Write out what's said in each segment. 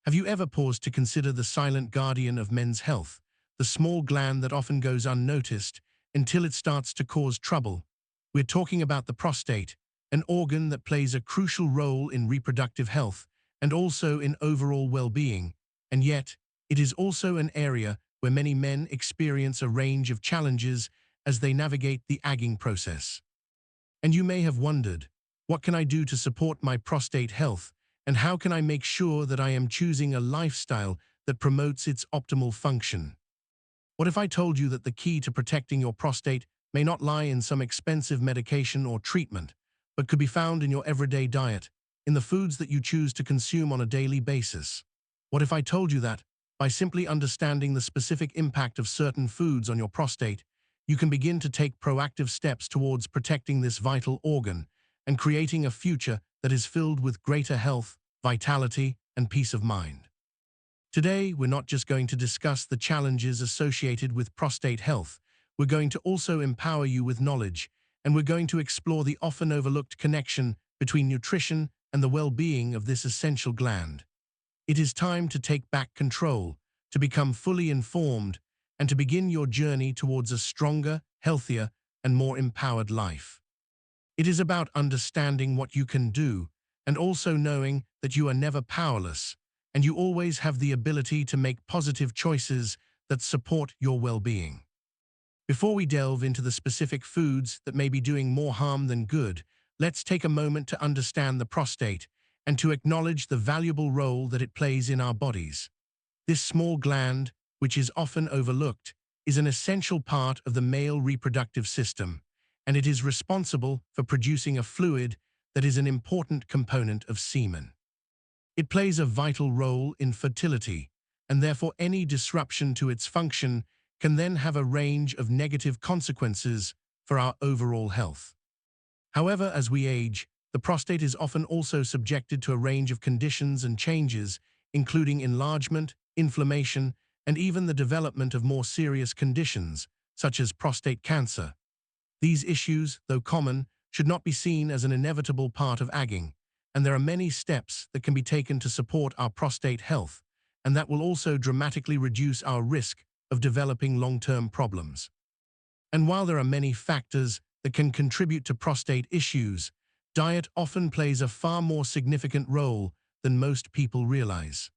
Have you ever paused to consider the silent guardian of men's health, the small gland that often goes unnoticed until it starts to cause trouble? We're talking about the prostate, an organ that plays a crucial role in reproductive health and also in overall well-being, and yet it is also an area where many men experience a range of challenges as they navigate the aging process. And you may have wondered, what can I do to support my prostate health, and how can I make sure that I am choosing a lifestyle that promotes its optimal function? What if I told you that the key to protecting your prostate may not lie in some expensive medication or treatment, but could be found in your everyday diet, in the foods that you choose to consume on a daily basis? What if I told you that, by simply understanding the specific impact of certain foods on your prostate, you can begin to take proactive steps towards protecting this vital organ and creating a future that is filled with greater health, vitality, and peace of mind? Today, we're not just going to discuss the challenges associated with prostate health. We're going to also empower you with knowledge, and we're going to explore the often overlooked connection between nutrition and the well-being of this essential gland. It is time to take back control, to become fully informed, and to begin your journey towards a stronger, healthier, and more empowered life. It is about understanding what you can do, and also knowing that you are never powerless, and you always have the ability to make positive choices that support your well-being. Before we delve into the specific foods that may be doing more harm than good, let's take a moment to understand the prostate and to acknowledge the valuable role that it plays in our bodies. This small gland, which is often overlooked, is an essential part of the male reproductive system, and it is responsible for producing a fluid that is an important component of semen. It plays a vital role in fertility, and therefore any disruption to its function can then have a range of negative consequences for our overall health. However, as we age, the prostate is often also subjected to a range of conditions and changes, including enlargement, inflammation, and even the development of more serious conditions, such as prostate cancer. These issues, though common, should not be seen as an inevitable part of aging, and there are many steps that can be taken to support our prostate health, and that will also dramatically reduce our risk of developing long-term problems. And while there are many factors that can contribute to prostate issues, diet often plays a far more significant role than most people realize.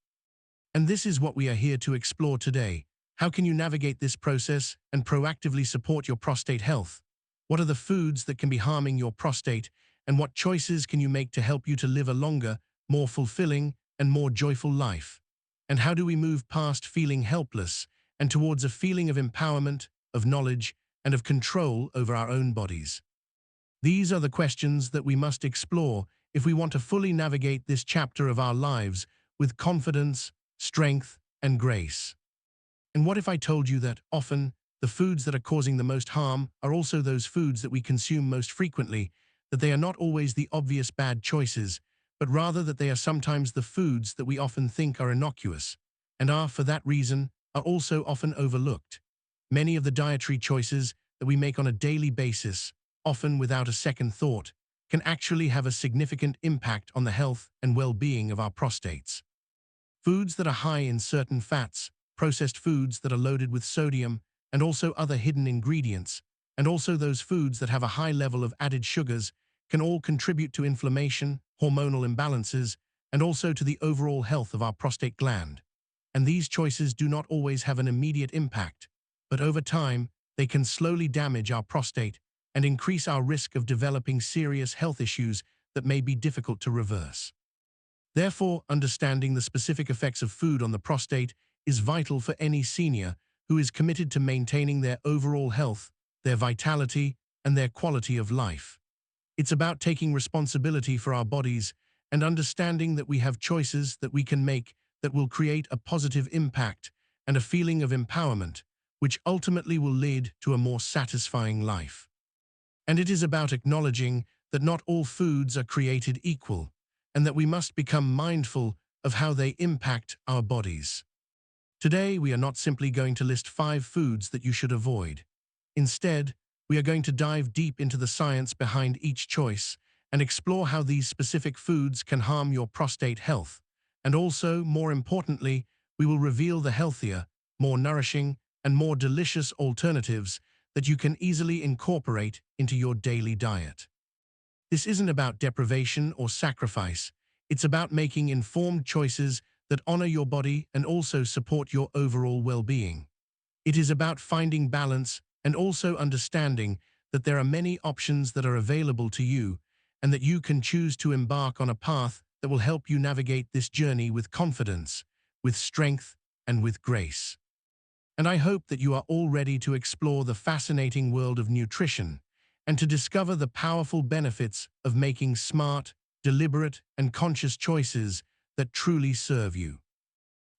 And this is what we are here to explore today. How can you navigate this process and proactively support your prostate health? What are the foods that can be harming your prostate, and what choices can you make to help you to live a longer, more fulfilling, and more joyful life? And how do we move past feeling helpless and towards a feeling of empowerment, of knowledge, and of control over our own bodies? These are the questions that we must explore if we want to fully navigate this chapter of our lives with confidence, strength, and grace. And what if I told you that often the foods that are causing the most harm are also those foods that we consume most frequently, that they are not always the obvious bad choices, but rather that they are sometimes the foods that we often think are innocuous, and are, for that reason, are also often overlooked. Many of the dietary choices that we make on a daily basis, often without a second thought, can actually have a significant impact on the health and well-being of our prostates. Foods that are high in certain fats, processed foods that are loaded with sodium, and also other hidden ingredients, and also those foods that have a high level of added sugars, can all contribute to inflammation, hormonal imbalances, and also to the overall health of our prostate gland. And these choices do not always have an immediate impact, but over time, they can slowly damage our prostate and increase our risk of developing serious health issues that may be difficult to reverse. Therefore, understanding the specific effects of food on the prostate is vital for any senior who is committed to maintaining their overall health, their vitality, and their quality of life. It's about taking responsibility for our bodies and understanding that we have choices that we can make that will create a positive impact and a feeling of empowerment, which ultimately will lead to a more satisfying life. And it is about acknowledging that not all foods are created equal, and that we must become mindful of how they impact our bodies. Today, we are not simply going to list 5 foods that you should avoid. Instead, we are going to dive deep into the science behind each choice and explore how these specific foods can harm your prostate health, And also, more importantly, we will reveal the healthier, more nourishing, and more delicious alternatives that you can easily incorporate into your daily diet. This isn't about deprivation or sacrifice. It's about making informed choices that honor your body and also support your overall well-being. It is about finding balance and also understanding that there are many options that are available to you and that you can choose to embark on a path that will help you navigate this journey with confidence, with strength, and with grace. And I hope that you are all ready to explore the fascinating world of nutrition and to discover the powerful benefits of making smart, deliberate, and conscious choices that truly serve you.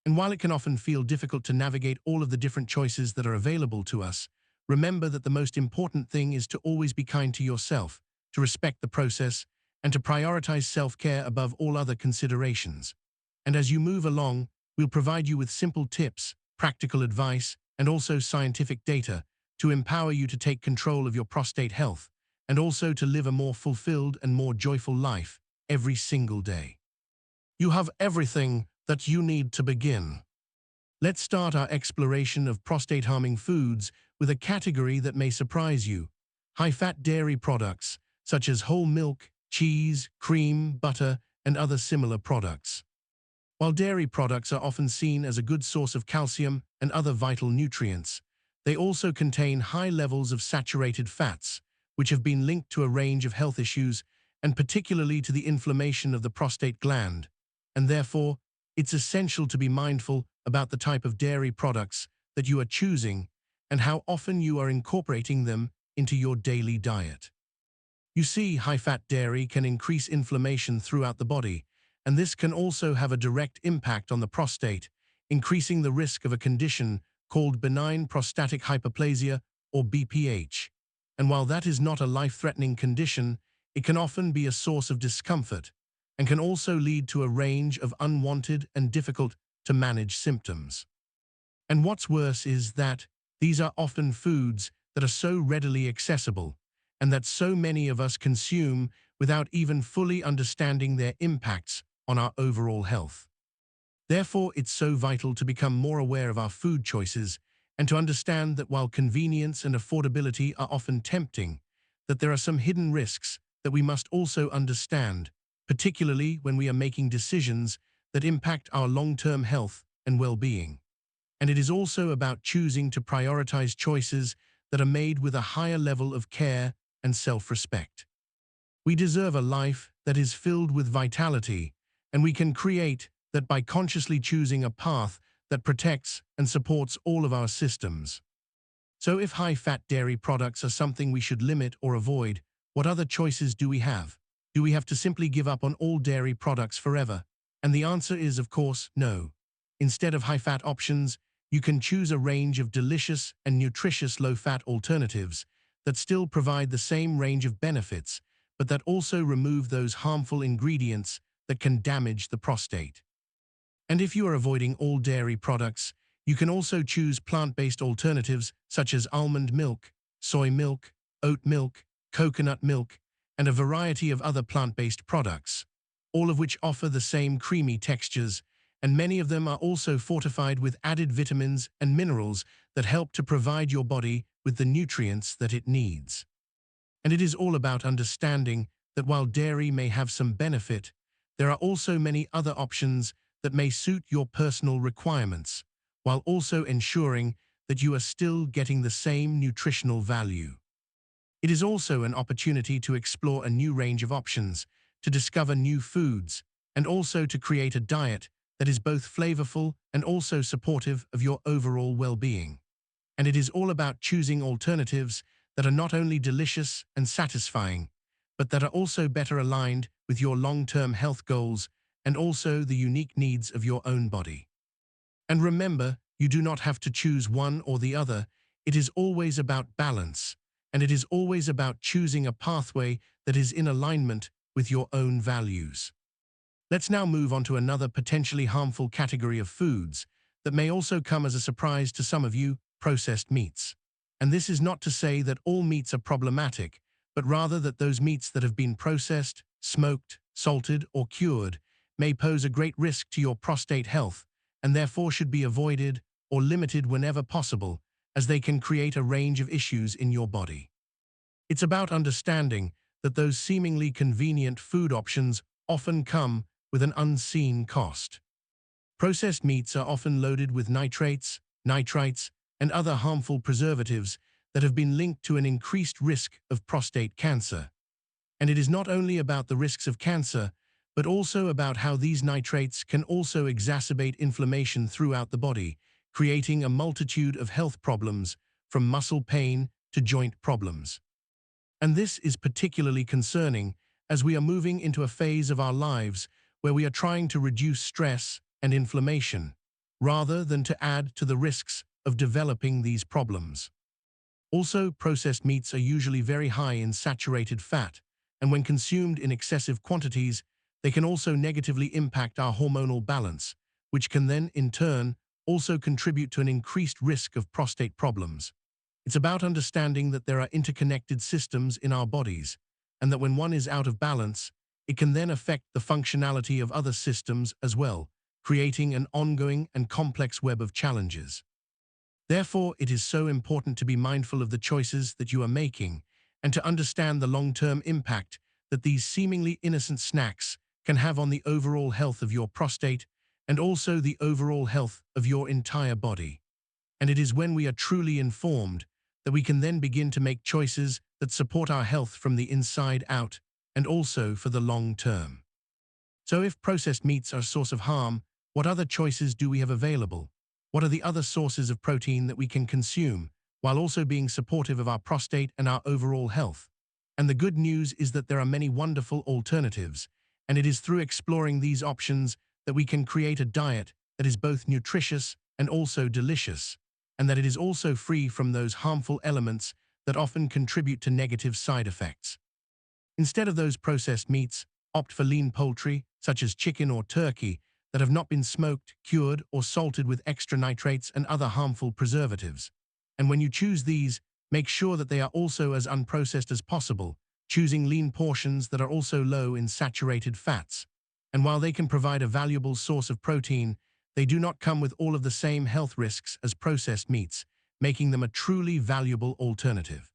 And while it can often feel difficult to navigate all of the different choices that are available to us, remember that the most important thing is to always be kind to yourself, to respect the process, and to prioritize self-care above all other considerations. And as you move along, we'll provide you with simple tips, practical advice, and also scientific data to empower you to take control of your prostate health and also to live a more fulfilled and more joyful life every single day. You have everything that you need to begin. Let's start our exploration of prostate-harming foods with a category that may surprise you: high-fat dairy products, such as whole milk, cheese, cream, butter, and other similar products. While dairy products are often seen as a good source of calcium and other vital nutrients, they also contain high levels of saturated fats, which have been linked to a range of health issues and particularly to the inflammation of the prostate gland. And therefore, it's essential to be mindful about the type of dairy products that you are choosing and how often you are incorporating them into your daily diet. You see, high-fat dairy can increase inflammation throughout the body, and this can also have a direct impact on the prostate, increasing the risk of a condition called benign prostatic hyperplasia, or BPH. And while that is not a life-threatening condition, it can often be a source of discomfort and can also lead to a range of unwanted and difficult-to-manage symptoms. And what's worse is that these are often foods that are so readily accessible and that so many of us consume without even fully understanding their impacts on our overall health. Therefore, it's so vital to become more aware of our food choices and to understand that while convenience and affordability are often tempting, that there are some hidden risks that we must also understand, particularly when we are making decisions that impact our long-term health and well-being. And it is also about choosing to prioritize choices that are made with a higher level of care and self-respect. We deserve a life that is filled with vitality, and we can create that by consciously choosing a path that protects and supports all of our systems. So if high-fat dairy products are something we should limit or avoid, what other choices do we have? Do we have to simply give up on all dairy products forever? And the answer is, of course, no. Instead of high-fat options, you can choose a range of delicious and nutritious low-fat alternatives that still provide the same range of benefits, but that also remove those harmful ingredients that can damage the prostate. And if you are avoiding all dairy products, you can also choose plant-based alternatives such as almond milk, soy milk, oat milk, coconut milk, and a variety of other plant-based products, all of which offer the same creamy textures, and many of them are also fortified with added vitamins and minerals that help to provide your body with the nutrients that it needs. And it is all about understanding that while dairy may have some benefit, there are also many other options that may suit your personal requirements, while also ensuring that you are still getting the same nutritional value. It is also an opportunity to explore a new range of options, to discover new foods, and also to create a diet that is both flavorful and also supportive of your overall well-being. And it is all about choosing alternatives that are not only delicious and satisfying, but that are also better aligned with your long-term health goals and also the unique needs of your own body. And remember, you do not have to choose one or the other. It is always about balance, and it is always about choosing a pathway that is in alignment with your own values. Let's now move on to another potentially harmful category of foods that may also come as a surprise to some of you: processed meats. And this is not to say that all meats are problematic, but rather that those meats that have been processed, smoked, salted, or cured may pose a great risk to your prostate health and therefore should be avoided or limited whenever possible, as they can create a range of issues in your body. It's about understanding that those seemingly convenient food options often come with an unseen cost. Processed meats are often loaded with nitrates, nitrites, and other harmful preservatives that have been linked to an increased risk of prostate cancer. And it is not only about the risks of cancer, but also about how these nitrates can also exacerbate inflammation throughout the body, creating a multitude of health problems, from muscle pain to joint problems. And this is particularly concerning as we are moving into a phase of our lives where we are trying to reduce stress and inflammation, rather than to add to the risks of developing these problems. Also, processed meats are usually very high in saturated fat, and when consumed in excessive quantities, they can also negatively impact our hormonal balance, which can then, in turn, also contribute to an increased risk of prostate problems. It's about understanding that there are interconnected systems in our bodies, and that when one is out of balance, it can then affect the functionality of other systems as well, creating an ongoing and complex web of challenges. Therefore, it is so important to be mindful of the choices that you are making and to understand the long-term impact that these seemingly innocent snacks can have on the overall health of your prostate and also the overall health of your entire body. And it is when we are truly informed that we can then begin to make choices that support our health from the inside out and also for the long term. So if processed meats are a source of harm, what other choices do we have available? What are the other sources of protein that we can consume, while also being supportive of our prostate and our overall health? And the good news is that there are many wonderful alternatives, and it is through exploring these options that we can create a diet that is both nutritious and also delicious, and that it is also free from those harmful elements that often contribute to negative side effects. Instead of those processed meats, opt for lean poultry, such as chicken or turkey, that have not been smoked, cured, or salted with extra nitrates and other harmful preservatives. And when you choose these, make sure that they are also as unprocessed as possible, choosing lean portions that are also low in saturated fats. And while they can provide a valuable source of protein, they do not come with all of the same health risks as processed meats, making them a truly valuable alternative.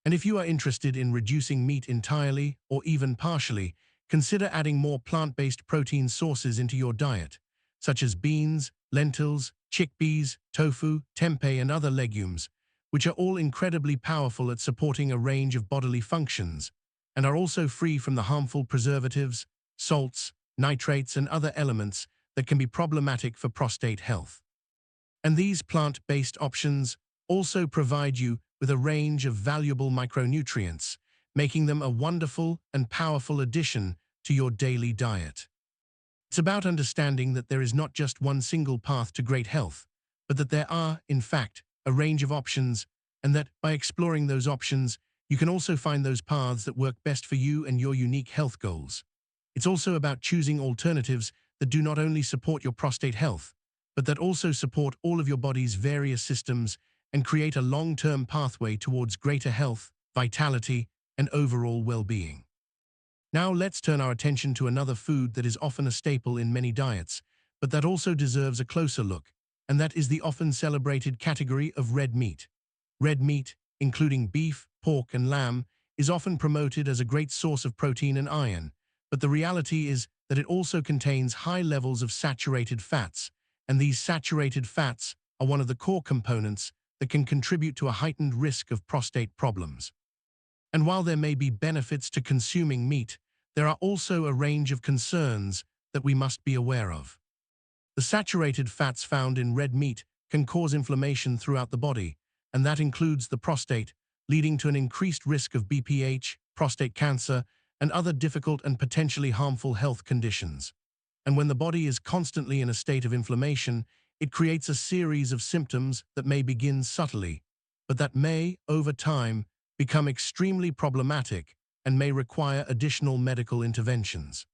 And if you are interested in reducing meat entirely or even partially, consider adding more plant-based protein sources into your diet, such as beans, lentils, chickpeas, tofu, tempeh, and other legumes, which are all incredibly powerful at supporting a range of bodily functions and are also free from the harmful preservatives, salts, nitrates, and other elements that can be problematic for prostate health. And these plant-based options also provide you with a range of valuable micronutrients, making them a wonderful and powerful addition to your daily diet. It's about understanding that there is not just one single path to great health, but that there are, in fact, a range of options, and that by exploring those options, you can also find those paths that work best for you and your unique health goals. It's also about choosing alternatives that do not only support your prostate health, but that also support all of your body's various systems and create a long-term pathway towards greater health, vitality, and overall well-being. Now let's turn our attention to another food that is often a staple in many diets, but that also deserves a closer look, and that is the often celebrated category of red meat. Red meat, including beef, pork, and lamb, is often promoted as a great source of protein and iron, but the reality is that it also contains high levels of saturated fats, and these saturated fats are one of the core components that can contribute to a heightened risk of prostate problems. And while there may be benefits to consuming meat, there are also a range of concerns that we must be aware of. The saturated fats found in red meat can cause inflammation throughout the body, and that includes the prostate, leading to an increased risk of BPH, prostate cancer, and other difficult and potentially harmful health conditions. And when the body is constantly in a state of inflammation, it creates a series of symptoms that may begin subtly, but that may, over time, become extremely problematic and may require additional medical interventions.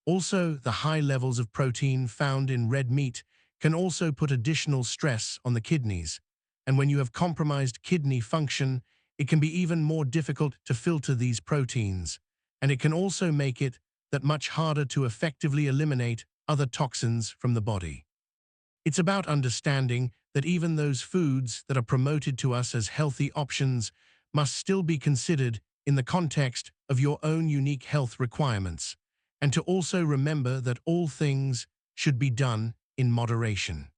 Also, the high levels of protein found in red meat can also put additional stress on the kidneys, and when you have compromised kidney function, it can be even more difficult to filter these proteins, and it can also make it that much harder to effectively eliminate other toxins from the body. It's about understanding that even those foods that are promoted to us as healthy options must still be considered in the context of your own unique health requirements, and to also remember that all things should be done in moderation.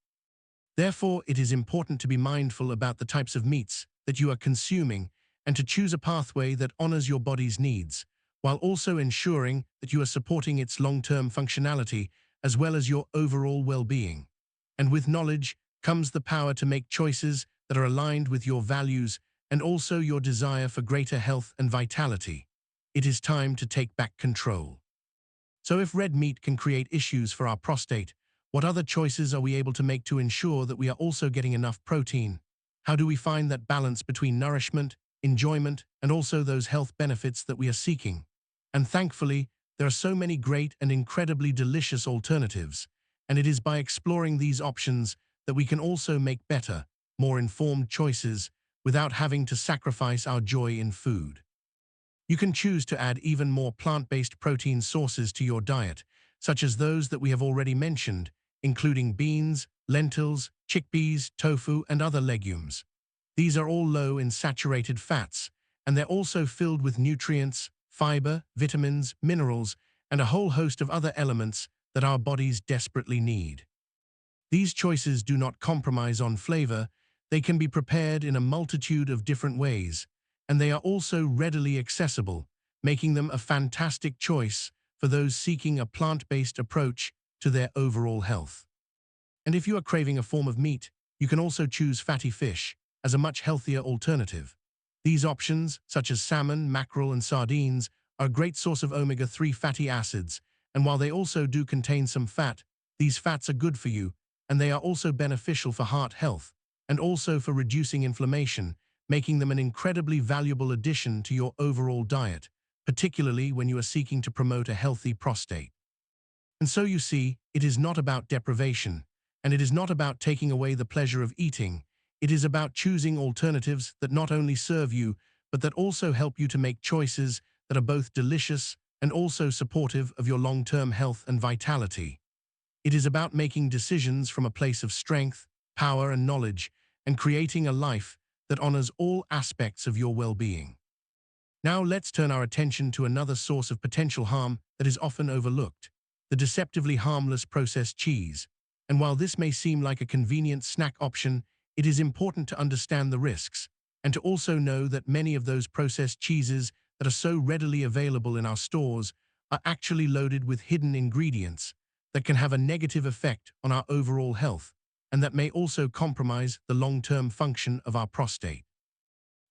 Therefore, it is important to be mindful about the types of meats that you are consuming and to choose a pathway that honors your body's needs, while also ensuring that you are supporting its long-term functionality as well as your overall well-being. And with knowledge comes the power to make choices that are aligned with your values and also your desire for greater health and vitality. It is time to take back control. So if red meat can create issues for our prostate, what other choices are we able to make to ensure that we are also getting enough protein? How do we find that balance between nourishment, enjoyment, and also those health benefits that we are seeking? And thankfully, there are so many great and incredibly delicious alternatives, and it is by exploring these options that we can also make better, more informed choices without having to sacrifice our joy in food. You can choose to add even more plant-based protein sources to your diet, such as those that we have already mentioned, including beans, lentils, chickpeas, tofu, and other legumes. These are all low in saturated fats, and they're also filled with nutrients, fiber, vitamins, minerals, and a whole host of other elements that our bodies desperately need. These choices do not compromise on flavor. They can be prepared in a multitude of different ways, and they are also readily accessible, making them a fantastic choice for those seeking a plant-based approach to their overall health. And if you are craving a form of meat, you can also choose fatty fish as a much healthier alternative. These options, such as salmon, mackerel, and sardines, are a great source of omega-3 fatty acids, and while they also do contain some fat, these fats are good for you, and they are also beneficial for heart health, and also for reducing inflammation, making them an incredibly valuable addition to your overall diet, particularly when you are seeking to promote a healthy prostate. And so you see, it is not about deprivation, and it is not about taking away the pleasure of eating. It is about choosing alternatives that not only serve you, but that also help you to make choices that are both delicious and also supportive of your long-term health and vitality. It is about making decisions from a place of strength, power, and knowledge, and creating a life that honors all aspects of your well-being. Now let's turn our attention to another source of potential harm that is often overlooked: the deceptively harmless processed cheese. And while this may seem like a convenient snack option, it is important to understand the risks, and to also know that many of those processed cheeses that are so readily available in our stores are actually loaded with hidden ingredients that can have a negative effect on our overall health, and that may also compromise the long-term function of our prostate.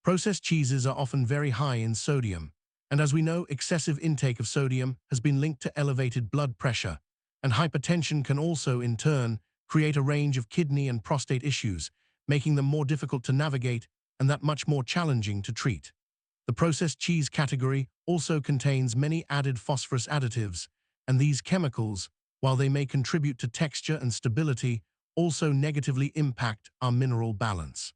Processed cheeses are often very high in sodium, and as we know, excessive intake of sodium has been linked to elevated blood pressure, and hypertension can also, in turn, create a range of kidney and prostate issues, making them more difficult to navigate and that much more challenging to treat. The processed cheese category also contains many added phosphorus additives, and these chemicals, while they may contribute to texture and stability, also negatively impact our mineral balance.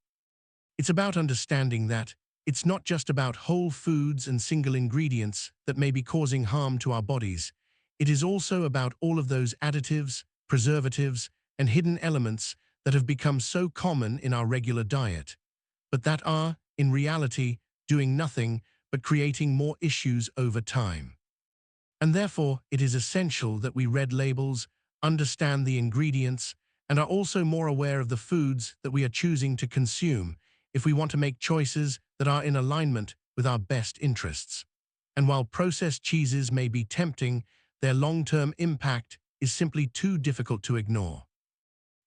It's about understanding that it's not just about whole foods and single ingredients that may be causing harm to our bodies. It is also about all of those additives, preservatives, and hidden elements that have become so common in our regular diet, but that are, in reality, doing nothing but creating more issues over time. And therefore, it is essential that we read labels, understand the ingredients, and are also more aware of the foods that we are choosing to consume if we want to make choices that are in alignment with our best interests. And while processed cheeses may be tempting, their long-term impact is simply too difficult to ignore.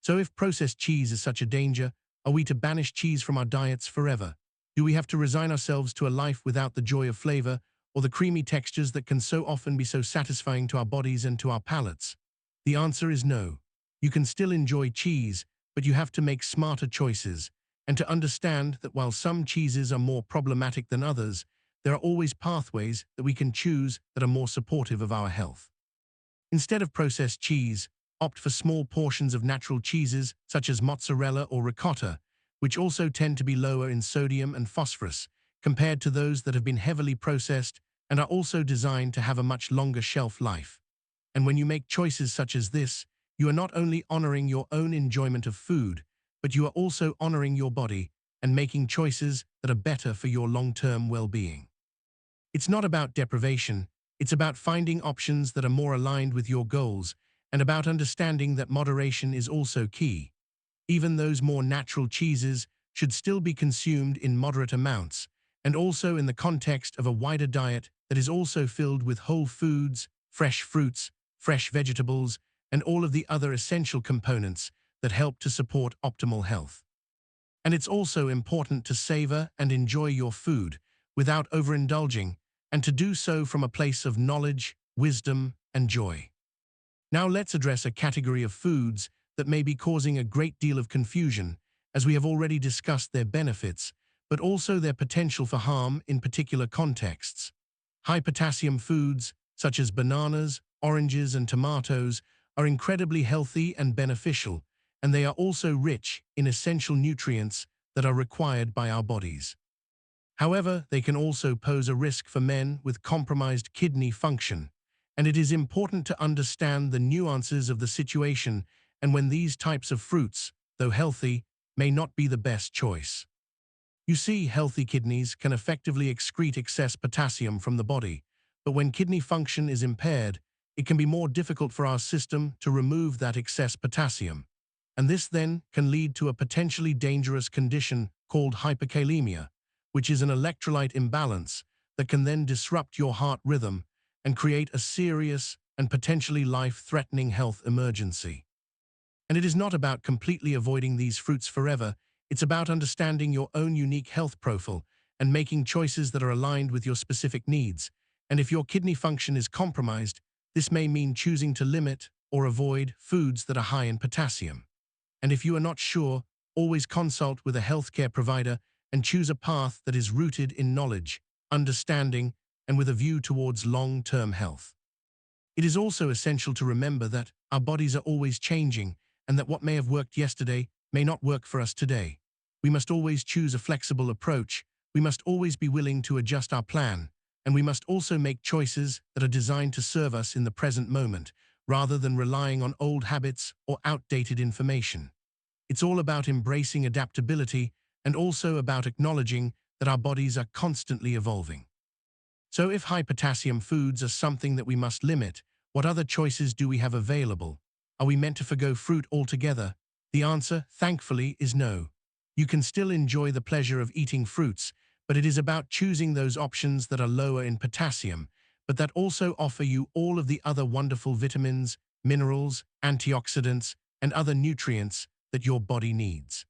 So if processed cheese is such a danger, are we to banish cheese from our diets forever? Do we have to resign ourselves to a life without the joy of flavor or the creamy textures that can so often be so satisfying to our bodies and to our palates? The answer is no. You can still enjoy cheese, but you have to make smarter choices, and to understand that while some cheeses are more problematic than others, there are always pathways that we can choose that are more supportive of our health. Instead of processed cheese, opt for small portions of natural cheeses such as mozzarella or ricotta, which also tend to be lower in sodium and phosphorus compared to those that have been heavily processed and are also designed to have a much longer shelf life. And when you make choices such as this, you are not only honoring your own enjoyment of food, but you are also honoring your body and making choices that are better for your long-term well-being. It's not about deprivation, it's about finding options that are more aligned with your goals and about understanding that moderation is also key. Even those more natural cheeses should still be consumed in moderate amounts, and also in the context of a wider diet that is also filled with whole foods, fresh fruits, fresh vegetables, and all of the other essential components that help to support optimal health. And it's also important to savor and enjoy your food without overindulging, and to do so from a place of knowledge, wisdom, and joy. Now let's address a category of foods that may be causing a great deal of confusion, as we have already discussed their benefits, but also their potential for harm in particular contexts. High-potassium foods, such as bananas, oranges, and tomatoes, are incredibly healthy and beneficial, and they are also rich in essential nutrients that are required by our bodies. However, they can also pose a risk for men with compromised kidney function, and it is important to understand the nuances of the situation and when these types of fruits, though healthy, may not be the best choice. You see, healthy kidneys can effectively excrete excess potassium from the body, but when kidney function is impaired, it can be more difficult for our system to remove that excess potassium, and this then can lead to a potentially dangerous condition called hyperkalemia, which is an electrolyte imbalance that can then disrupt your heart rhythm and create a serious and potentially life-threatening health emergency. And it is not about completely avoiding these fruits forever, it's about understanding your own unique health profile and making choices that are aligned with your specific needs. And if your kidney function is compromised, this may mean choosing to limit or avoid foods that are high in potassium. And if you are not sure, always consult with a healthcare provider and choose a path that is rooted in knowledge, understanding, and with a view towards long-term health. It is also essential to remember that our bodies are always changing and that what may have worked yesterday may not work for us today. We must always choose a flexible approach, we must always be willing to adjust our plan, and we must also make choices that are designed to serve us in the present moment, rather than relying on old habits or outdated information. It's all about embracing adaptability and also about acknowledging that our bodies are constantly evolving. So if high potassium foods are something that we must limit, what other choices do we have available? Are we meant to forgo fruit altogether? The answer, thankfully, is no. You can still enjoy the pleasure of eating fruits, but it is about choosing those options that are lower in potassium, but that also offer you all of the other wonderful vitamins, minerals, antioxidants, and other nutrients that your body needs.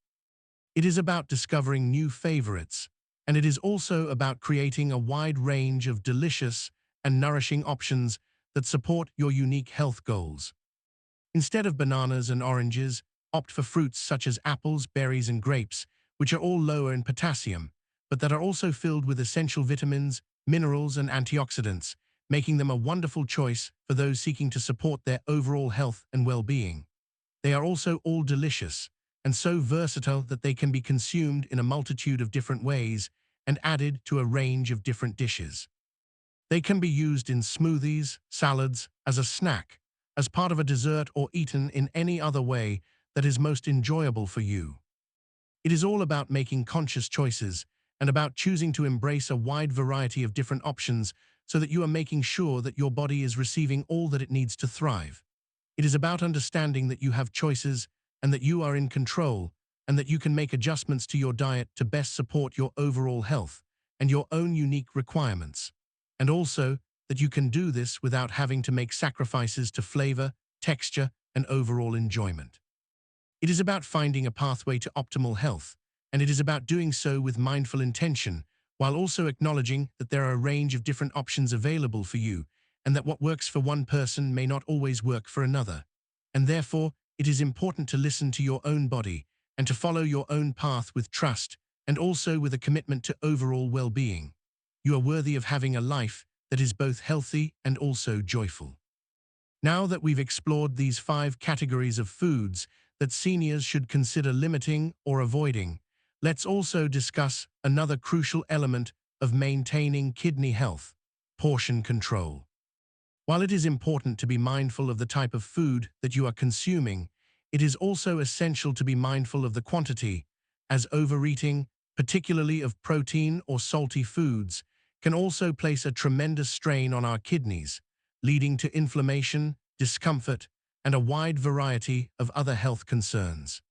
It is about discovering new favorites, and it is also about creating a wide range of delicious and nourishing options that support your unique health goals. Instead of bananas and oranges, opt for fruits such as apples, berries, and grapes, which are all lower in potassium, but that are also filled with essential vitamins, minerals, and antioxidants, making them a wonderful choice for those seeking to support their overall health and well-being. They are also all delicious, and so versatile that they can be consumed in a multitude of different ways and added to a range of different dishes. They can be used in smoothies, salads, as a snack, as part of a dessert, or eaten in any other way that is most enjoyable for you. It is all about making conscious choices and about choosing to embrace a wide variety of different options so that you are making sure that your body is receiving all that it needs to thrive. It is about understanding that you have choices and that you are in control and that you can make adjustments to your diet to best support your overall health and your own unique requirements. And also that you can do this without having to make sacrifices to flavor, texture, and overall enjoyment. It is about finding a pathway to optimal health, and it is about doing so with mindful intention, while also acknowledging that there are a range of different options available for you, and that what works for one person may not always work for another. And therefore, it is important to listen to your own body and to follow your own path with trust and also with a commitment to overall well-being. You are worthy of having a life that is both healthy and also joyful. Now that we've explored these 5 categories of foods that seniors should consider limiting or avoiding, let's also discuss another crucial element of maintaining kidney health: portion control. While it is important to be mindful of the type of food that you are consuming, it is also essential to be mindful of the quantity, as overeating, particularly of protein or salty foods, can also place a tremendous strain on our kidneys, leading to inflammation, discomfort, and a wide variety of other health concerns.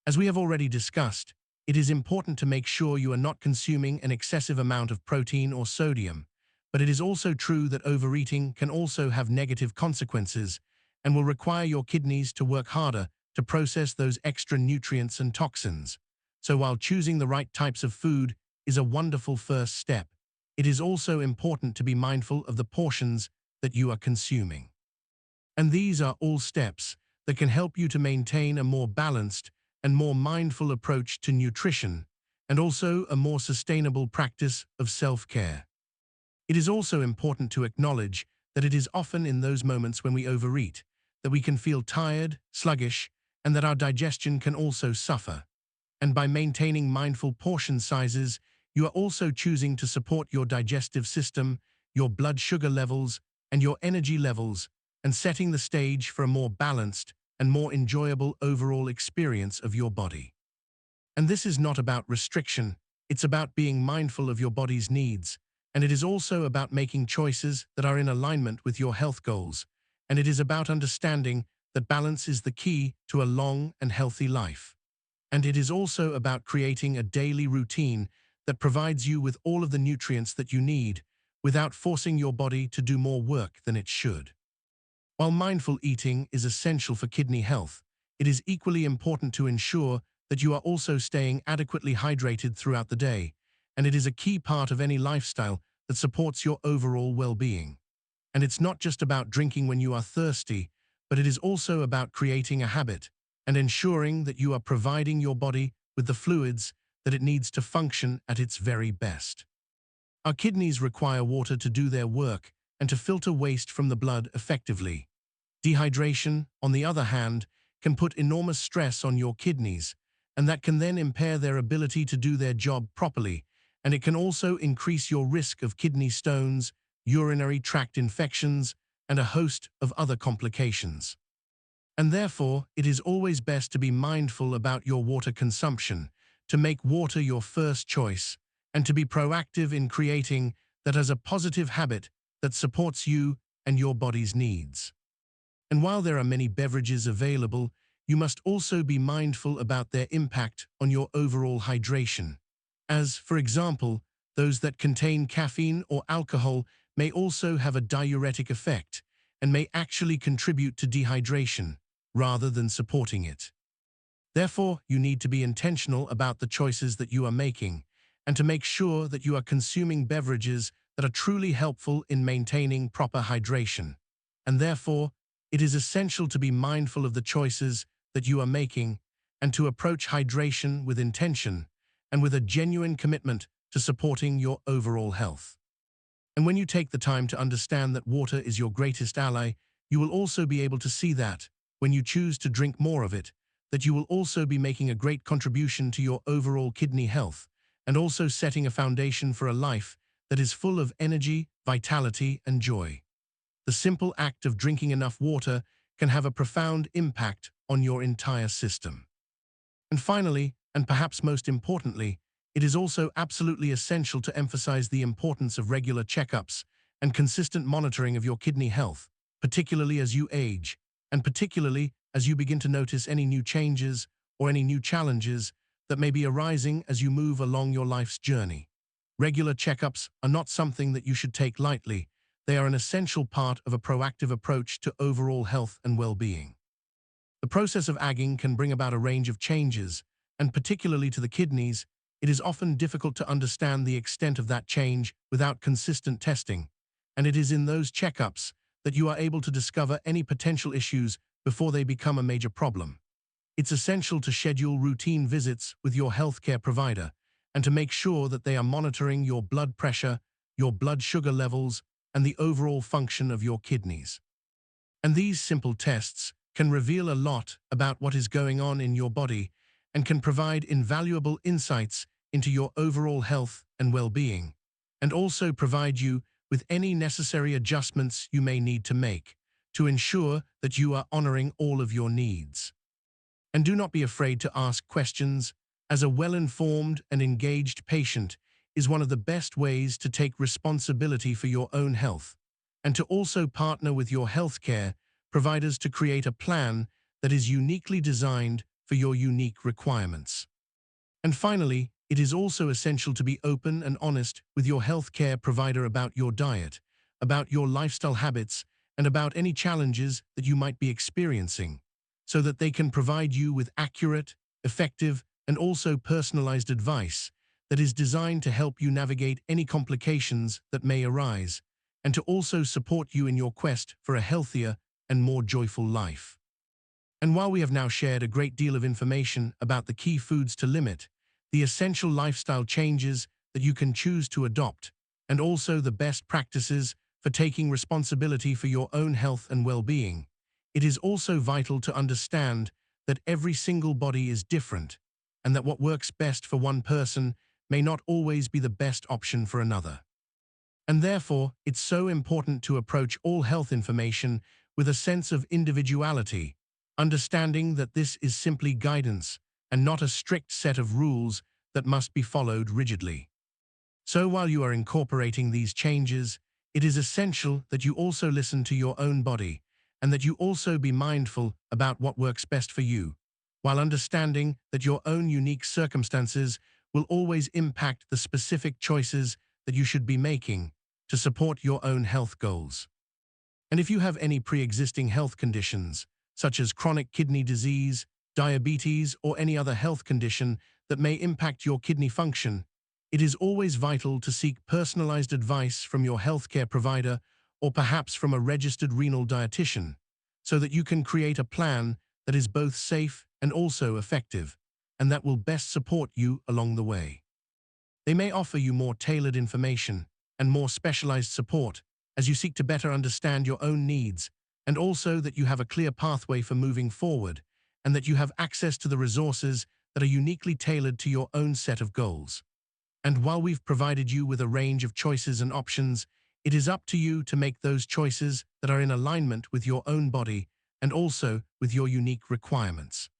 As we have already discussed, it is important to make sure you are not consuming an excessive amount of protein or sodium, but it is also true that overeating can also have negative consequences and will require your kidneys to work harder to process those extra nutrients and toxins. So while choosing the right types of food is a wonderful first step, it is also important to be mindful of the portions that you are consuming. And these are all steps that can help you to maintain a more balanced and more mindful approach to nutrition, and also a more sustainable practice of self-care. It is also important to acknowledge that it is often in those moments when we overeat that we can feel tired, sluggish, and that our digestion can also suffer. And by maintaining mindful portion sizes, you are also choosing to support your digestive system, your blood sugar levels, and your energy levels, and setting the stage for a more balanced and more enjoyable overall experience of your body. And this is not about restriction, it's about being mindful of your body's needs, and it is also about making choices that are in alignment with your health goals, and it is about understanding that balance is the key to a long and healthy life. And it is also about creating a daily routine that provides you with all of the nutrients that you need without forcing your body to do more work than it should. While mindful eating is essential for kidney health, it is equally important to ensure that you are also staying adequately hydrated throughout the day, and it is a key part of any lifestyle that supports your overall well-being. And it's not just about drinking when you are thirsty, but it is also about creating a habit and ensuring that you are providing your body with the fluids that it needs to function at its very best. Our kidneys require water to do their work and to filter waste from the blood effectively. Dehydration, on the other hand, can put enormous stress on your kidneys, and that can then impair their ability to do their job properly, and it can also increase your risk of kidney stones, urinary tract infections, and a host of other complications. And therefore, it is always best to be mindful about your water consumption, to make water your first choice, and to be proactive in creating that as a positive habit that supports you and your body's needs. And while there are many beverages available, you must also be mindful about their impact on your overall hydration. As, for example, those that contain caffeine or alcohol may also have a diuretic effect and may actually contribute to dehydration rather than supporting it. Therefore, you need to be intentional about the choices that you are making and to make sure that you are consuming beverages that are truly helpful in maintaining proper hydration. And therefore, it is essential to be mindful of the choices that you are making and to approach hydration with intention and with a genuine commitment to supporting your overall health. And when you take the time to understand that water is your greatest ally, you will also be able to see that, when you choose to drink more of it, that you will also be making a great contribution to your overall kidney health and also setting a foundation for a life that is full of energy, vitality, and joy. The simple act of drinking enough water can have a profound impact on your entire system. And finally, and perhaps most importantly, it is also absolutely essential to emphasize the importance of regular checkups and consistent monitoring of your kidney health, particularly as you age, and particularly as you begin to notice any new changes or any new challenges that may be arising as you move along your life's journey. Regular checkups are not something that you should take lightly. They are an essential part of a proactive approach to overall health and well-being. The process of aging can bring about a range of changes, and particularly to the kidneys, it is often difficult to understand the extent of that change without consistent testing, and it is in those checkups that you are able to discover any potential issues before they become a major problem. It's essential to schedule routine visits with your healthcare provider and to make sure that they are monitoring your blood pressure, your blood sugar levels, and the overall function of your kidneys. And these simple tests can reveal a lot about what is going on in your body and can provide invaluable insights into your overall health and well-being, and also provide you with any necessary adjustments you may need to make to ensure that you are honoring all of your needs. And do not be afraid to ask questions, as a well-informed and engaged patient is one of the best ways to take responsibility for your own health, and to also partner with your healthcare providers to create a plan that is uniquely designed for your unique requirements. And finally, it is also essential to be open and honest with your healthcare provider about your diet, about your lifestyle habits, and about any challenges that you might be experiencing, so that they can provide you with accurate, effective, and also personalized advice that is designed to help you navigate any complications that may arise, and to also support you in your quest for a healthier and more joyful life. And while we have now shared a great deal of information about the key foods to limit, the essential lifestyle changes that you can choose to adopt, and also the best practices for taking responsibility for your own health and well-being, it is also vital to understand that every single body is different, and that what works best for one person may not always be the best option for another. And therefore, it's so important to approach all health information with a sense of individuality, understanding that this is simply guidance and not a strict set of rules that must be followed rigidly. So while you are incorporating these changes, it is essential that you also listen to your own body and that you also be mindful about what works best for you, while understanding that your own unique circumstances will always impact the specific choices that you should be making to support your own health goals. And if you have any pre-existing health conditions, such as chronic kidney disease, diabetes, or any other health condition that may impact your kidney function, it is always vital to seek personalized advice from your healthcare provider or perhaps from a registered renal dietitian, so that you can create a plan that is both safe and also effective, and that will best support you along the way. They may offer you more tailored information and more specialized support as you seek to better understand your own needs, and also that you have a clear pathway for moving forward, and that you have access to the resources that are uniquely tailored to your own set of goals. And while we've provided you with a range of choices and options, it is up to you to make those choices that are in alignment with your own body and also with your unique requirements.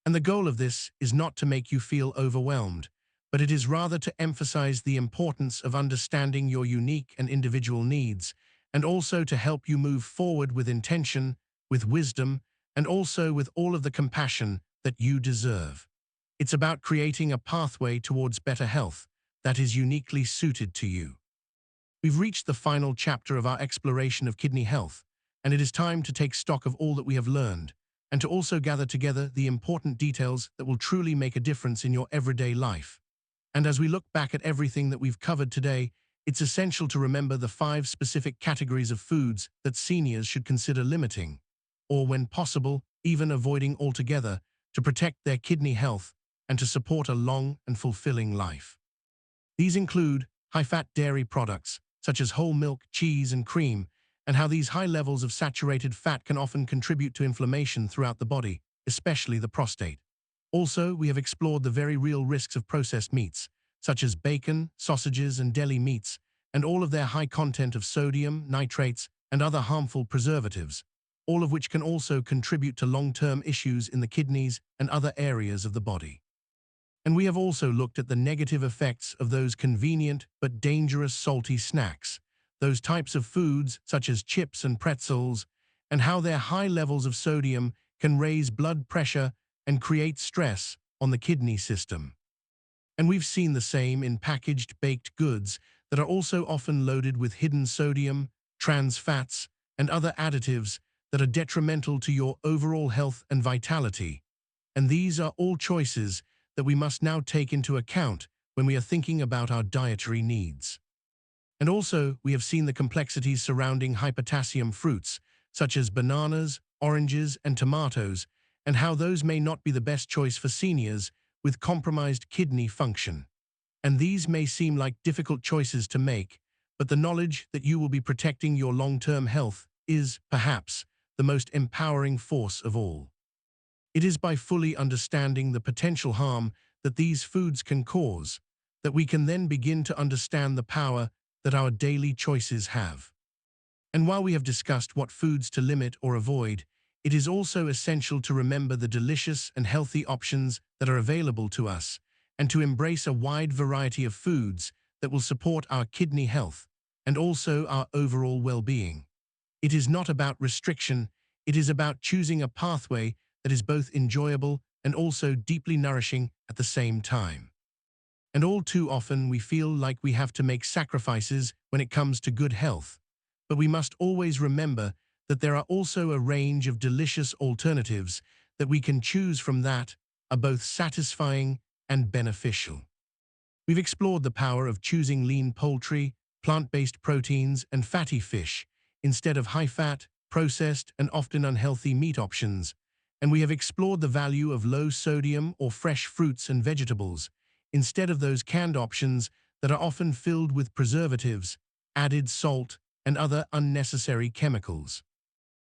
And the goal of this is not to make you feel overwhelmed, but it is rather to emphasize the importance of understanding your unique and individual needs, and also to help you move forward with intention, with wisdom, and also with all of the compassion that you deserve. It's about creating a pathway towards better health that is uniquely suited to you. We've reached the final chapter of our exploration of kidney health, and it is time to take stock of all that we have learned, and to also gather together the important details that will truly make a difference in your everyday life. And as we look back at everything that we've covered today, it's essential to remember the 5 specific categories of foods that seniors should consider limiting, or when possible, even avoiding altogether, to protect their kidney health and to support a long and fulfilling life. These include high-fat dairy products, such as whole milk, cheese, and cream, and how these high levels of saturated fat can often contribute to inflammation throughout the body, especially the prostate. Also, we have explored the very real risks of processed meats, such as bacon, sausages, and deli meats, and all of their high content of sodium, nitrates, and other harmful preservatives, all of which can also contribute to long-term issues in the kidneys and other areas of the body. And we have also looked at the negative effects of those convenient but dangerous salty snacks, those types of foods such as chips and pretzels, and how their high levels of sodium can raise blood pressure and create stress on the kidney system. And we've seen the same in packaged baked goods that are also often loaded with hidden sodium, trans fats, and other additives that are detrimental to your overall health and vitality. And these are all choices that we must now take into account when we are thinking about our dietary needs. And also, we have seen the complexities surrounding high potassium fruits, such as bananas, oranges, and tomatoes, and how those may not be the best choice for seniors with compromised kidney function. And these may seem like difficult choices to make, but the knowledge that you will be protecting your long-term health is, perhaps, the most empowering force of all. It is by fully understanding the potential harm that these foods can cause that we can then begin to understand the power that our daily choices have. And while we have discussed what foods to limit or avoid, it is also essential to remember the delicious and healthy options that are available to us, and to embrace a wide variety of foods that will support our kidney health and also our overall well-being. It is not about restriction, it is about choosing a pathway that is both enjoyable and also deeply nourishing at the same time. And all too often we feel like we have to make sacrifices when it comes to good health, but we must always remember that there are also a range of delicious alternatives that we can choose from that are both satisfying and beneficial. We've explored the power of choosing lean poultry, plant-based proteins, and fatty fish instead of high-fat, processed, and often unhealthy meat options, and we have explored the value of low-sodium or fresh fruits and vegetables instead of those canned options that are often filled with preservatives, added salt, and other unnecessary chemicals.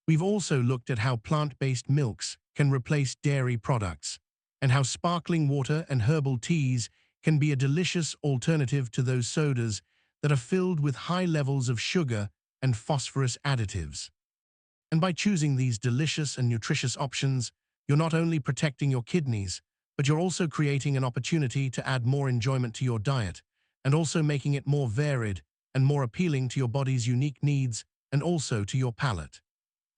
We've also looked at how plant-based milks can replace dairy products, and how sparkling water and herbal teas can be a delicious alternative to those sodas that are filled with high levels of sugar and phosphorus additives. And by choosing these delicious and nutritious options, you're not only protecting your kidneys, but you're also creating an opportunity to add more enjoyment to your diet, and also making it more varied and more appealing to your body's unique needs and also to your palate.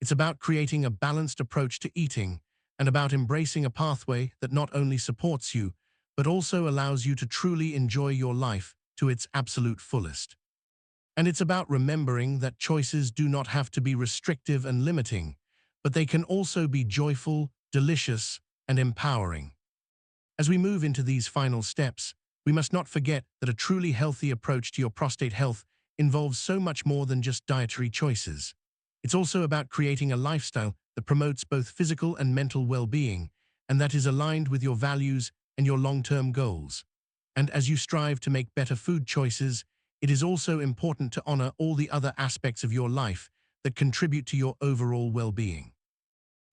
It's about creating a balanced approach to eating and about embracing a pathway that not only supports you, but also allows you to truly enjoy your life to its absolute fullest. And it's about remembering that choices do not have to be restrictive and limiting, but they can also be joyful, delicious, and empowering. As we move into these final steps, we must not forget that a truly healthy approach to your prostate health involves so much more than just dietary choices. It's also about creating a lifestyle that promotes both physical and mental well-being, and that is aligned with your values and your long-term goals. And as you strive to make better food choices, it is also important to honor all the other aspects of your life that contribute to your overall well-being.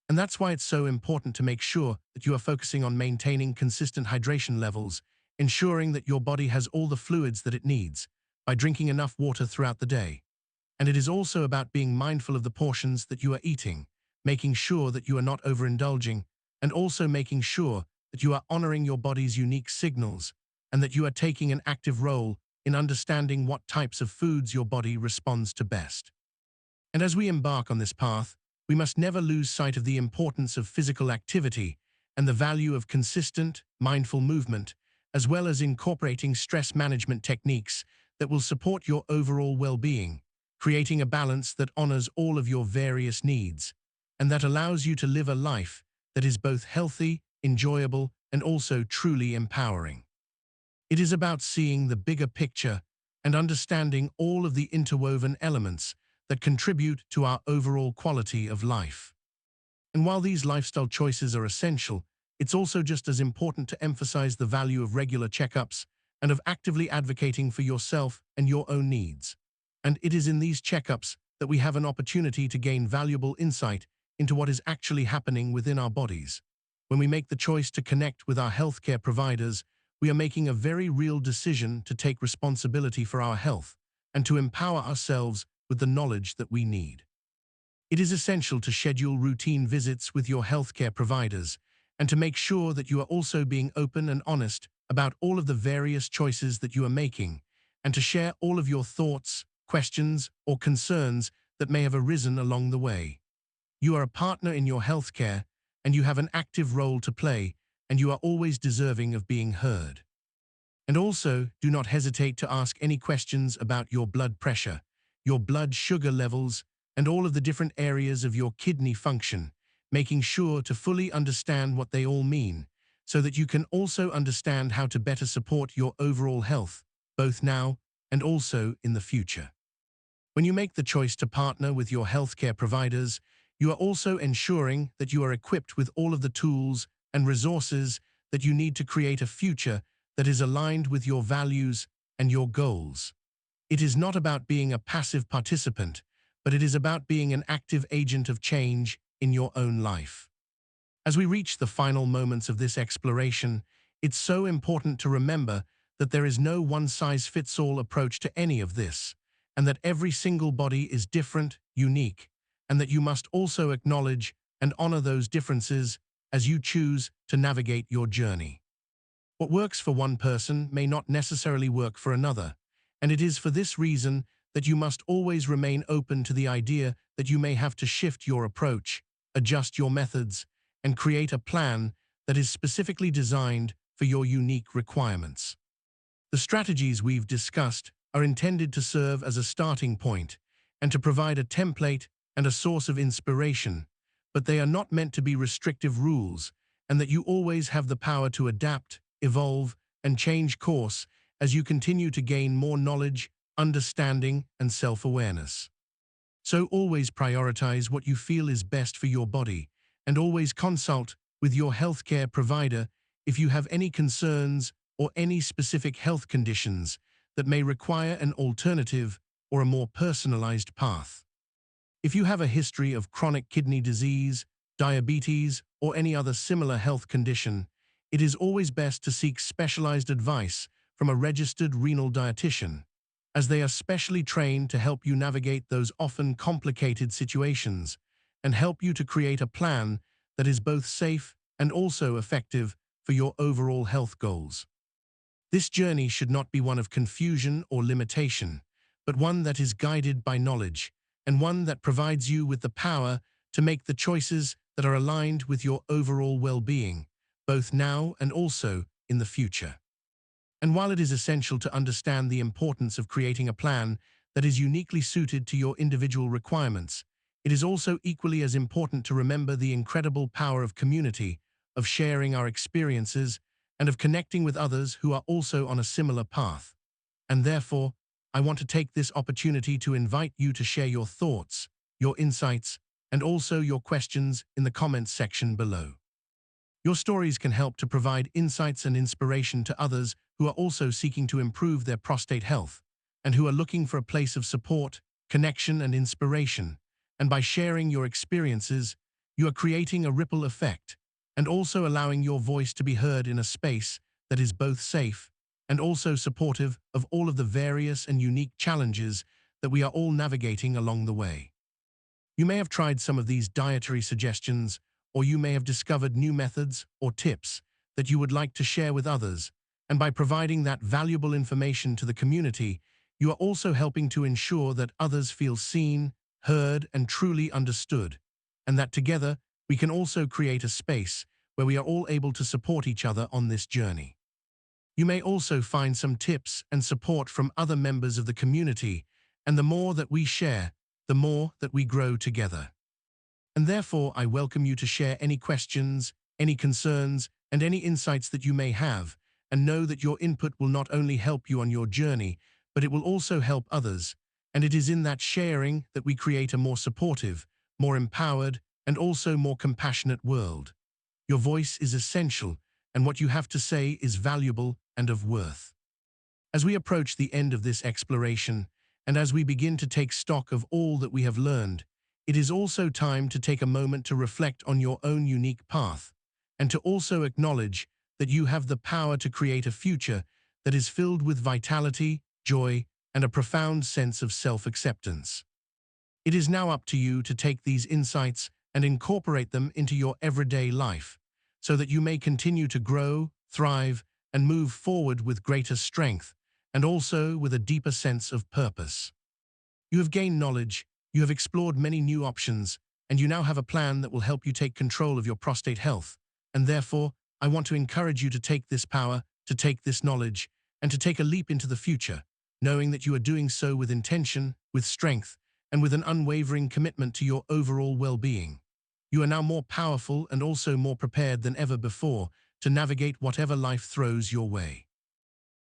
And that's why it's so important to make sure that you are focusing on maintaining consistent hydration levels, ensuring that your body has all the fluids that it needs, by drinking enough water throughout the day. And it is also about being mindful of the portions that you are eating, making sure that you are not overindulging, and also making sure that you are honoring your body's unique signals, and that you are taking an active role in understanding what types of foods your body responds to best. And as we embark on this path, we must never lose sight of the importance of physical activity and the value of consistent, mindful movement, as well as incorporating stress management techniques that will support your overall well-being, creating a balance that honors all of your various needs, and that allows you to live a life that is both healthy, enjoyable, and also truly empowering. It is about seeing the bigger picture and understanding all of the interwoven elements that contribute to our overall quality of life. And while these lifestyle choices are essential, it's also just as important to emphasize the value of regular checkups and of actively advocating for yourself and your own needs. And it is in these checkups that we have an opportunity to gain valuable insight into what is actually happening within our bodies. When we make the choice to connect with our healthcare providers, we are making a very real decision to take responsibility for our health and to empower ourselves with the knowledge that we need. It is essential to schedule routine visits with your healthcare providers and to make sure that you are also being open and honest about all of the various choices that you are making, and to share all of your thoughts, questions, or concerns that may have arisen along the way. You are a partner in your healthcare, and you have an active role to play, and you are always deserving of being heard. And also, do not hesitate to ask any questions about your blood pressure, your blood sugar levels, and all of the different areas of your kidney function, making sure to fully understand what they all mean, so that you can also understand how to better support your overall health, both now and also in the future. When you make the choice to partner with your healthcare providers, you are also ensuring that you are equipped with all of the tools and resources that you need to create a future that is aligned with your values and your goals. It is not about being a passive participant, but it is about being an active agent of change in your own life. As we reach the final moments of this exploration, it's so important to remember that there is no one-size-fits-all approach to any of this, and that every single body is different, unique, and that you must also acknowledge and honor those differences as you choose to navigate your journey. What works for one person may not necessarily work for another, and it is for this reason that you must always remain open to the idea that you may have to shift your approach, adjust your methods, and create a plan that is specifically designed for your unique requirements. The strategies we've discussed are intended to serve as a starting point and to provide a template and a source of inspiration, but they are not meant to be restrictive rules, and that you always have the power to adapt, evolve, and change course as you continue to gain more knowledge, understanding, and self-awareness. So always prioritize what you feel is best for your body, and always consult with your healthcare provider if you have any concerns or any specific health conditions that may require an alternative or a more personalized path. If you have a history of chronic kidney disease, diabetes, or any other similar health condition, it is always best to seek specialized advice from a registered renal dietitian, as they are specially trained to help you navigate those often complicated situations and help you to create a plan that is both safe and also effective for your overall health goals. This journey should not be one of confusion or limitation, but one that is guided by knowledge, and one that provides you with the power to make the choices that are aligned with your overall well-being, both now and also in the future. And while it is essential to understand the importance of creating a plan that is uniquely suited to your individual requirements, it is also equally as important to remember the incredible power of community, of sharing our experiences, and of connecting with others who are also on a similar path. And therefore, I want to take this opportunity to invite you to share your thoughts, your insights, and also your questions in the comments section below. Your stories can help to provide insights and inspiration to others who are also seeking to improve their prostate health and who are looking for a place of support, connection, and inspiration. And by sharing your experiences, you are creating a ripple effect and also allowing your voice to be heard in a space that is both safe and also supportive of all of the various and unique challenges that we are all navigating along the way. You may have tried some of these dietary suggestions, or you may have discovered new methods or tips that you would like to share with others, and by providing that valuable information to the community, you are also helping to ensure that others feel seen, heard, and truly understood, and that together we can also create a space where we are all able to support each other on this journey. You may also find some tips and support from other members of the community, and the more that we share, the more that we grow together. And therefore, I welcome you to share any questions, any concerns, and any insights that you may have, and know that your input will not only help you on your journey, but it will also help others. And it is in that sharing that we create a more supportive, more empowered, and also more compassionate world. Your voice is essential, and what you have to say is valuable and of worth. As we approach the end of this exploration, and as we begin to take stock of all that we have learned, it is also time to take a moment to reflect on your own unique path, and to also acknowledge that you have the power to create a future that is filled with vitality, joy, and a profound sense of self-acceptance. It is now up to you to take these insights and incorporate them into your everyday life, so that you may continue to grow, thrive, and move forward with greater strength, and also with a deeper sense of purpose. You have gained knowledge, you have explored many new options, and you now have a plan that will help you take control of your prostate health. And therefore, I want to encourage you to take this power, to take this knowledge, and to take a leap into the future, knowing that you are doing so with intention, with strength, and with an unwavering commitment to your overall well-being. You are now more powerful and also more prepared than ever before to navigate whatever life throws your way.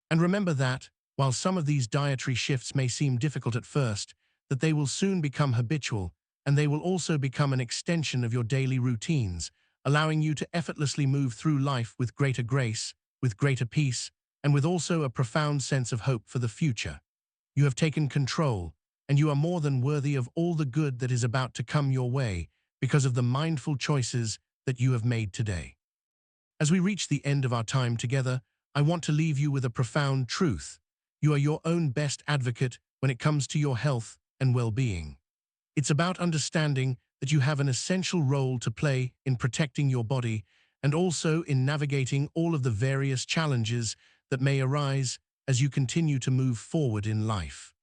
And remember that, while some of these dietary shifts may seem difficult at first, that they will soon become habitual, and they will also become an extension of your daily routines, allowing you to effortlessly move through life with greater grace, with greater peace, and with also a profound sense of hope for the future. You have taken control, and you are more than worthy of all the good that is about to come your way because of the mindful choices that you have made today. As we reach the end of our time together, I want to leave you with a profound truth. You are your own best advocate when it comes to your health and well-being. It's about understanding that you have an essential role to play in protecting your body and also in navigating all of the various challenges that may arise as you continue to move forward in life.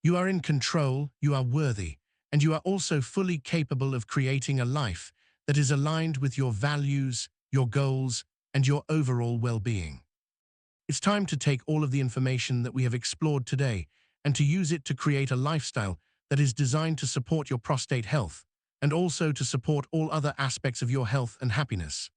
You are in control, you are worthy, and you are also fully capable of creating a life that is aligned with your values, your goals, and your overall well-being. It's time to take all of the information that we have explored today and to use it to create a lifestyle that is designed to support your prostate health and also to support all other aspects of your health and happiness.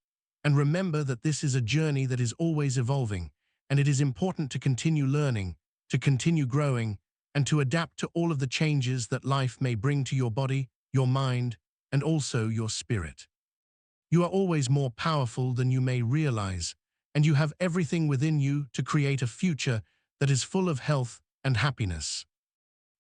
And remember that this is a journey that is always evolving, and it is important to continue learning, to continue growing, and to adapt to all of the changes that life may bring to your body, your mind, and also your spirit. You are always more powerful than you may realize, and you have everything within you to create a future that is full of health and happiness.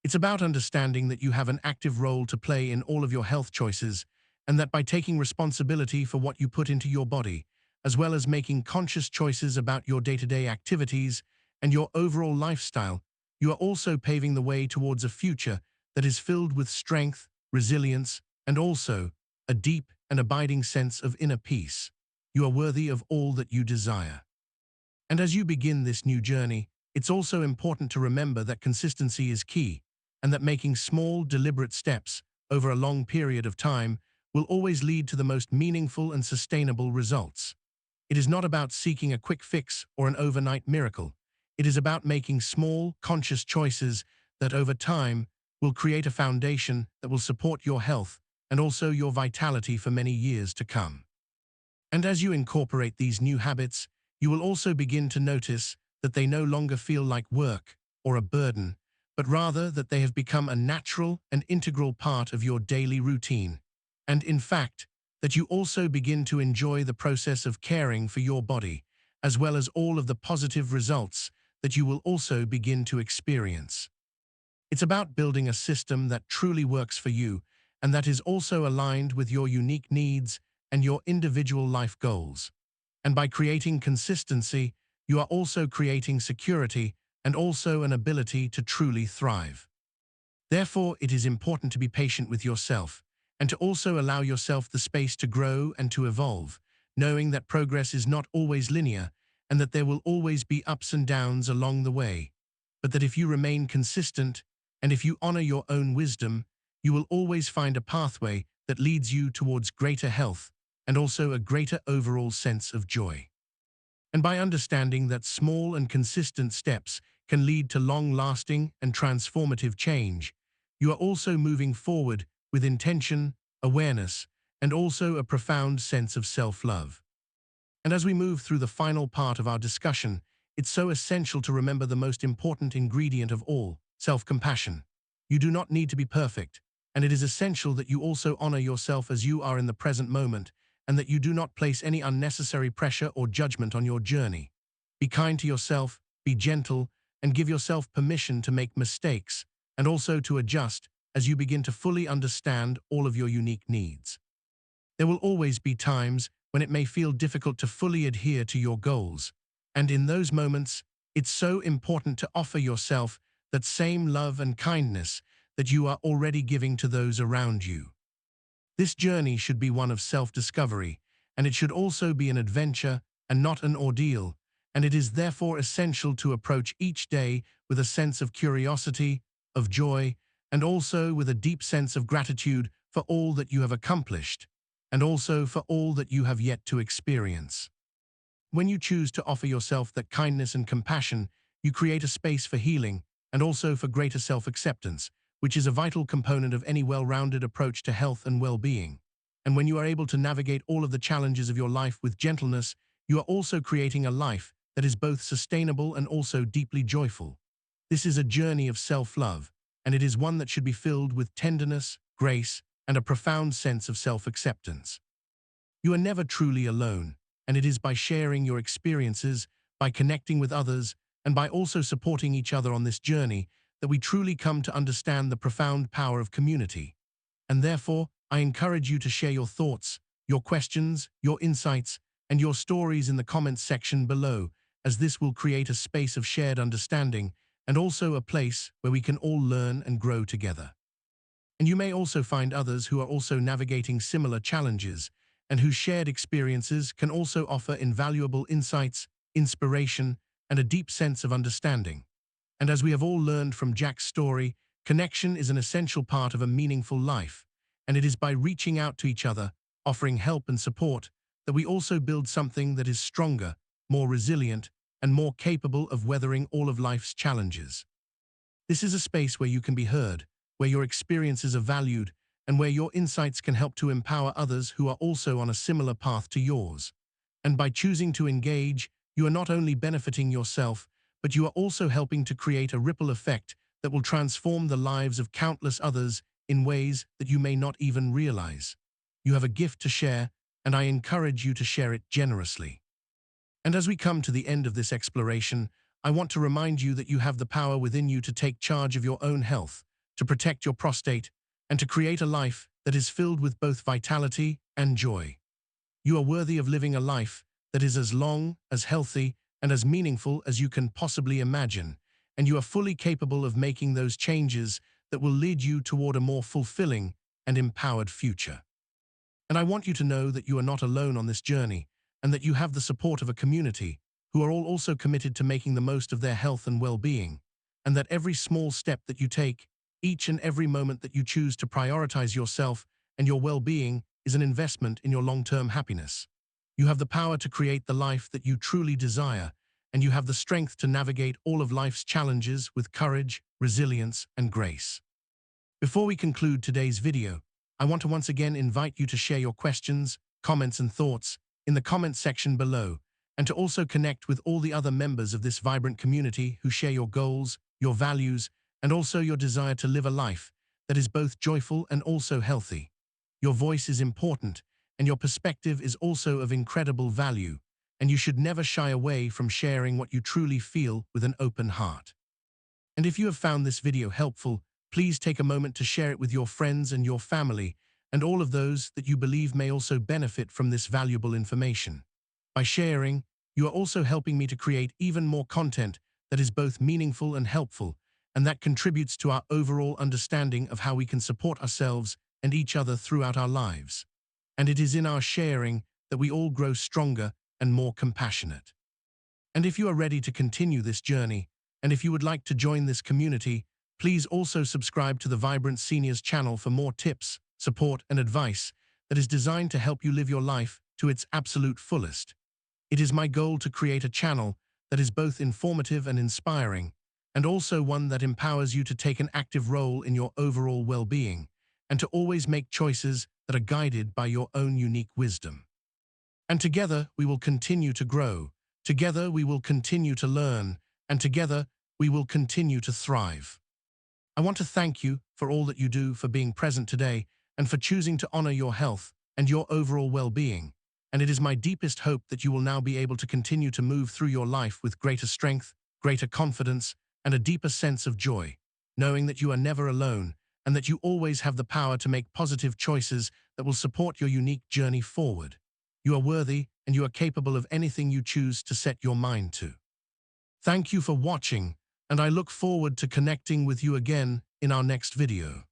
It's about understanding that you have an active role to play in all of your health choices, and that by taking responsibility for what you put into your body, as well as making conscious choices about your day-to-day activities and your overall lifestyle, you are also paving the way towards a future that is filled with strength, resilience, and also a deep and abiding sense of inner peace. You are worthy of all that you desire. And as you begin this new journey, it's also important to remember that consistency is key, and that making small, deliberate steps over a long period of time will always lead to the most meaningful and sustainable results. It is not about seeking a quick fix or an overnight miracle. It is about making small, conscious choices that over time will create a foundation that will support your health and also your vitality for many years to come. And as you incorporate these new habits, you will also begin to notice that they no longer feel like work or a burden, but rather that they have become a natural and integral part of your daily routine. And in fact, that you also begin to enjoy the process of caring for your body, as well as all of the positive results that you will also begin to experience. It's about building a system that truly works for you and that is also aligned with your unique needs and your individual life goals. And by creating consistency, you are also creating security and also an ability to truly thrive. Therefore, it is important to be patient with yourself and to also allow yourself the space to grow and to evolve, knowing that progress is not always linear and that there will always be ups and downs along the way, but that if you remain consistent and if you honor your own wisdom, you will always find a pathway that leads you towards greater health and also a greater overall sense of joy. And by understanding that small and consistent steps can lead to long-lasting and transformative change, you are also moving forward with intention, awareness, and also a profound sense of self-love. And as we move through the final part of our discussion, it's so essential to remember the most important ingredient of all, self-compassion. You do not need to be perfect, and it is essential that you also honor yourself as you are in the present moment, and that you do not place any unnecessary pressure or judgment on your journey. Be kind to yourself, be gentle, and give yourself permission to make mistakes, and also to adjust as you begin to fully understand all of your unique needs. There will always be times when it may feel difficult to fully adhere to your goals, and in those moments, it's so important to offer yourself that same love and kindness that you are already giving to those around you. This journey should be one of self-discovery, and it should also be an adventure and not an ordeal, and it is therefore essential to approach each day with a sense of curiosity, of joy, and also with a deep sense of gratitude for all that you have accomplished, and also for all that you have yet to experience. When you choose to offer yourself that kindness and compassion, you create a space for healing and also for greater self-acceptance, which is a vital component of any well-rounded approach to health and well-being. And when you are able to navigate all of the challenges of your life with gentleness, you are also creating a life that is both sustainable and also deeply joyful. This is a journey of self-love, and it is one that should be filled with tenderness, grace, and a profound sense of self-acceptance. You are never truly alone, and it is by sharing your experiences, by connecting with others, and by also supporting each other on this journey that we truly come to understand the profound power of community. And therefore, I encourage you to share your thoughts, your questions, your insights, and your stories in the comments section below, as this will create a space of shared understanding and also a place where we can all learn and grow together. And you may also find others who are also navigating similar challenges and whose shared experiences can also offer invaluable insights, inspiration, and a deep sense of understanding. And as we have all learned from Jack's story, connection is an essential part of a meaningful life, and it is by reaching out to each other, offering help and support, that we also build something that is stronger, more resilient, and more capable of weathering all of life's challenges. This is a space where you can be heard, where your experiences are valued, and where your insights can help to empower others who are also on a similar path to yours. And by choosing to engage, you are not only benefiting yourself, but you are also helping to create a ripple effect that will transform the lives of countless others in ways that you may not even realize. You have a gift to share, and I encourage you to share it generously. And as we come to the end of this exploration, I want to remind you that you have the power within you to take charge of your own health, to protect your prostate, and to create a life that is filled with both vitality and joy. You are worthy of living a life that is as long, as healthy, and as meaningful as you can possibly imagine, and you are fully capable of making those changes that will lead you toward a more fulfilling and empowered future. And I want you to know that you are not alone on this journey, and that you have the support of a community who are all also committed to making the most of their health and well-being, and that every small step that you take, each and every moment that you choose to prioritize yourself and your well-being is an investment in your long-term happiness. You have the power to create the life that you truly desire, and you have the strength to navigate all of life's challenges with courage, resilience, and grace. Before we conclude today's video, I want to once again invite you to share your questions, comments, and thoughts in the comment section below, and to also connect with all the other members of this vibrant community who share your goals, your values, and also your desire to live a life that is both joyful and also healthy. Your voice is important, and your perspective is also of incredible value, and you should never shy away from sharing what you truly feel with an open heart. And if you have found this video helpful, please take a moment to share it with your friends and your family, and all of those that you believe may also benefit from this valuable information. By sharing, you are also helping me to create even more content that is both meaningful and helpful, and that contributes to our overall understanding of how we can support ourselves and each other throughout our lives. And it is in our sharing that we all grow stronger and more compassionate. And if you are ready to continue this journey, and if you would like to join this community, please also subscribe to the Vibrant Seniors channel for more tips, support, and advice that is designed to help you live your life to its absolute fullest. It is my goal to create a channel that is both informative and inspiring, and also one that empowers you to take an active role in your overall well-being, and to always make choices that are guided by your own unique wisdom. And together we will continue to grow, together we will continue to learn, and together we will continue to thrive. I want to thank you for all that you do, for being present today, and for choosing to honor your health and your overall well-being. And it is my deepest hope that you will now be able to continue to move through your life with greater strength, greater confidence, and a deeper sense of joy, knowing that you are never alone and that you always have the power to make positive choices that will support your unique journey forward. You are worthy, and you are capable of anything you choose to set your mind to. Thank you for watching, and I look forward to connecting with you again in our next video.